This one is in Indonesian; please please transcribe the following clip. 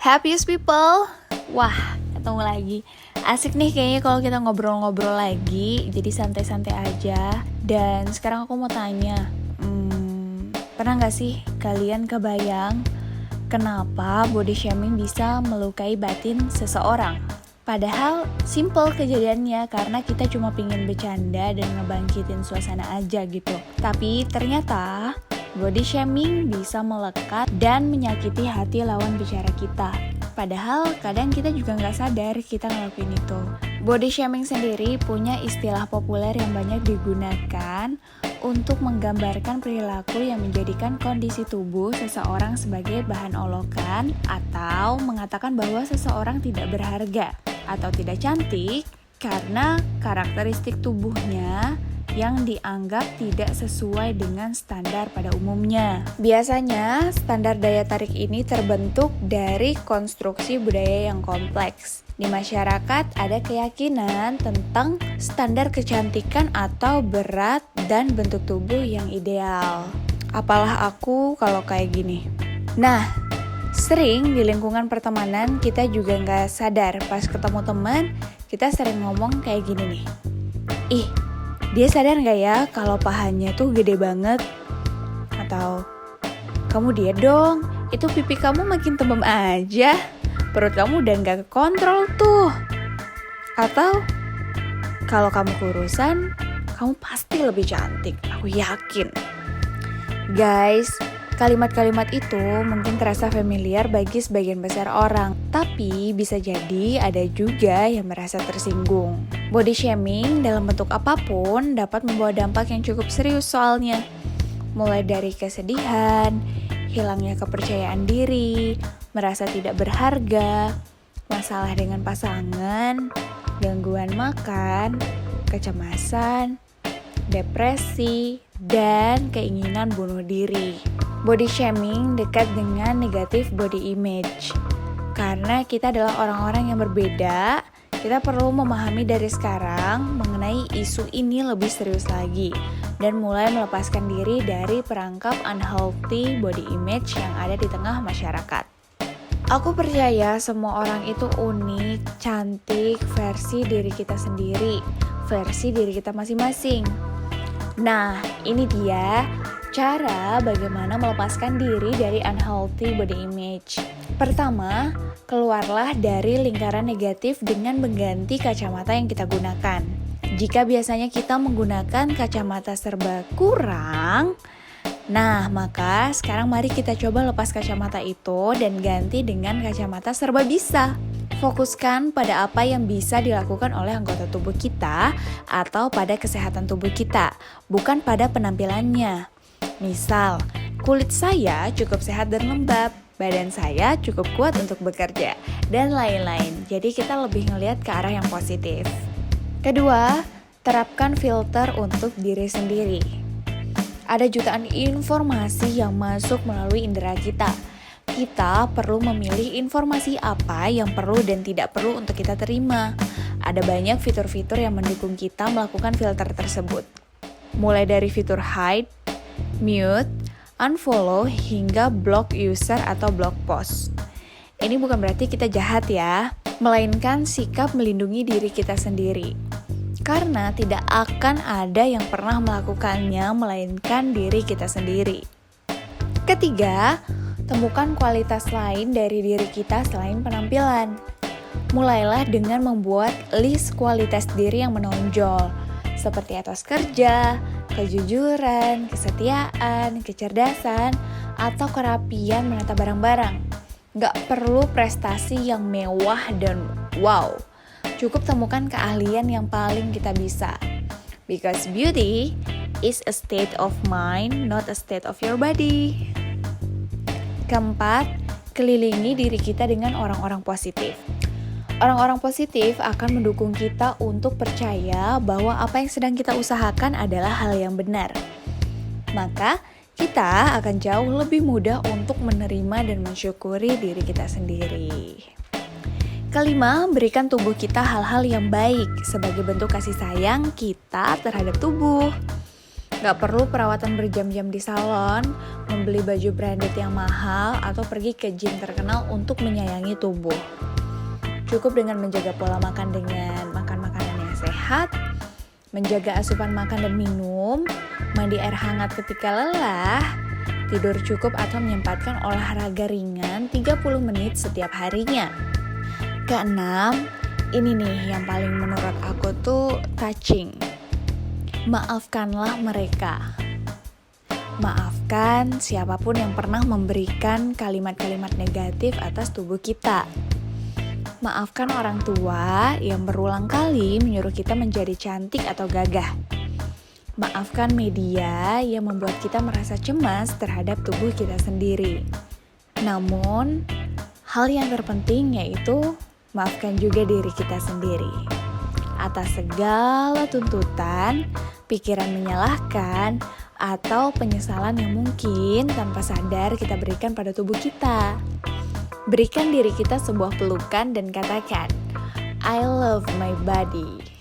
Happiest people. Wah, ketemu lagi. Asik nih kayaknya kalau kita ngobrol-ngobrol lagi. Jadi santai-santai aja. Dan sekarang aku mau tanya, pernah gak sih kalian kebayang kenapa body shaming bisa melukai batin seseorang? Padahal simple kejadiannya karena kita cuma pingin bercanda dan ngebangkitin suasana aja gitu. Tapi ternyata body shaming bisa melekat dan menyakiti hati lawan bicara kita. Padahal kadang kita juga nggak sadar kita ngelakuin itu. Body shaming sendiri punya istilah populer yang banyak digunakan untuk menggambarkan perilaku yang menjadikan kondisi tubuh seseorang sebagai bahan olokan atau mengatakan bahwa seseorang tidak berharga atau tidak cantik karena karakteristik tubuhnya yang dianggap tidak sesuai dengan standar pada umumnya. Biasanya, standar daya tarik ini terbentuk dari konstruksi budaya yang kompleks. Di masyarakat ada keyakinan tentang standar kecantikan atau berat dan bentuk tubuh yang ideal. Apalah aku kalau kayak gini. Nah, sering di lingkungan pertemanan kita juga nggak sadar pas ketemu teman, kita sering ngomong kayak gini nih. Ih, dia sadar gak ya kalau pahanya tuh gede banget? Atau, kamu diet dong, itu pipi kamu makin tembem aja. Perut kamu udah gak kekontrol tuh. Atau, kalau kamu kurusan, kamu pasti lebih cantik, aku yakin. Guys, kalimat-kalimat itu mungkin terasa familiar bagi sebagian besar orang, tapi bisa jadi ada juga yang merasa tersinggung. Body shaming dalam bentuk apapun dapat membawa dampak yang cukup serius soalnya. Mulai dari kesedihan, hilangnya kepercayaan diri, merasa tidak berharga, masalah dengan pasangan, gangguan makan, kecemasan, depresi, dan keinginan bunuh diri. Body shaming dekat dengan negatif body image. Karena kita adalah orang-orang yang berbeda, kita perlu memahami dari sekarang mengenai isu ini lebih serius lagi dan mulai melepaskan diri dari perangkap unhealthy body image yang ada di tengah masyarakat. Aku percaya semua orang itu unik, cantik, versi diri kita sendiri, versi diri kita masing-masing. Nah, ini dia cara bagaimana melepaskan diri dari unhealthy body image. Pertama, keluarlah dari lingkaran negatif dengan mengganti kacamata yang kita gunakan. Jika biasanya kita menggunakan kacamata serba kurang, nah maka sekarang mari kita coba lepas kacamata itu dan ganti dengan kacamata serba bisa. Fokuskan pada apa yang bisa dilakukan oleh anggota tubuh kita atau pada kesehatan tubuh kita, bukan pada penampilannya. Misal, kulit saya cukup sehat dan lembab, badan saya cukup kuat untuk bekerja, dan lain-lain. Jadi kita lebih ngelihat ke arah yang positif. Kedua, terapkan filter untuk diri sendiri. Ada jutaan informasi yang masuk melalui indera kita. Kita perlu memilih informasi apa yang perlu dan tidak perlu untuk kita terima. Ada banyak fitur-fitur yang mendukung kita melakukan filter tersebut. Mulai dari fitur hide, mute, unfollow, hingga block user atau block post. Ini bukan berarti kita jahat ya, melainkan sikap melindungi diri kita sendiri. Karena tidak akan ada yang pernah melakukannya melainkan diri kita sendiri. Ketiga, temukan kualitas lain dari diri kita selain penampilan. Mulailah dengan membuat list kualitas diri yang menonjol, seperti etos kerja, kejujuran, kesetiaan, kecerdasan, atau kerapian menata barang-barang. Gak perlu prestasi yang mewah dan wow. Cukup temukan keahlian yang paling kita bisa. Because beauty is a state of mind, not a state of your body. Keempat, kelilingi diri kita dengan orang-orang positif. Orang-orang positif akan mendukung kita untuk percaya bahwa apa yang sedang kita usahakan adalah hal yang benar. Maka, kita akan jauh lebih mudah untuk menerima dan mensyukuri diri kita sendiri. Kelima, berikan tubuh kita hal-hal yang baik sebagai bentuk kasih sayang kita terhadap tubuh. Gak perlu perawatan berjam-jam di salon, membeli baju branded yang mahal, atau pergi ke gym terkenal untuk menyayangi tubuh. Cukup dengan menjaga pola makan dengan makan makanan yang sehat, menjaga asupan makan dan minum, mandi air hangat ketika lelah, tidur cukup atau menyempatkan olahraga ringan 30 menit setiap harinya. Keenam, ini nih yang paling menurut aku tuh touching. Maafkanlah mereka. Maafkan siapapun yang pernah memberikan kalimat-kalimat negatif atas tubuh kita. Maafkan orang tua yang berulang kali menyuruh kita menjadi cantik atau gagah. Maafkan media yang membuat kita merasa cemas terhadap tubuh kita sendiri. Namun, hal yang terpenting yaitu maafkan juga diri kita sendiri. Atas segala tuntutan, pikiran menyalahkan, atau penyesalan yang mungkin tanpa sadar kita berikan pada tubuh kita. Berikan diri kita sebuah pelukan dan katakan, I love my body.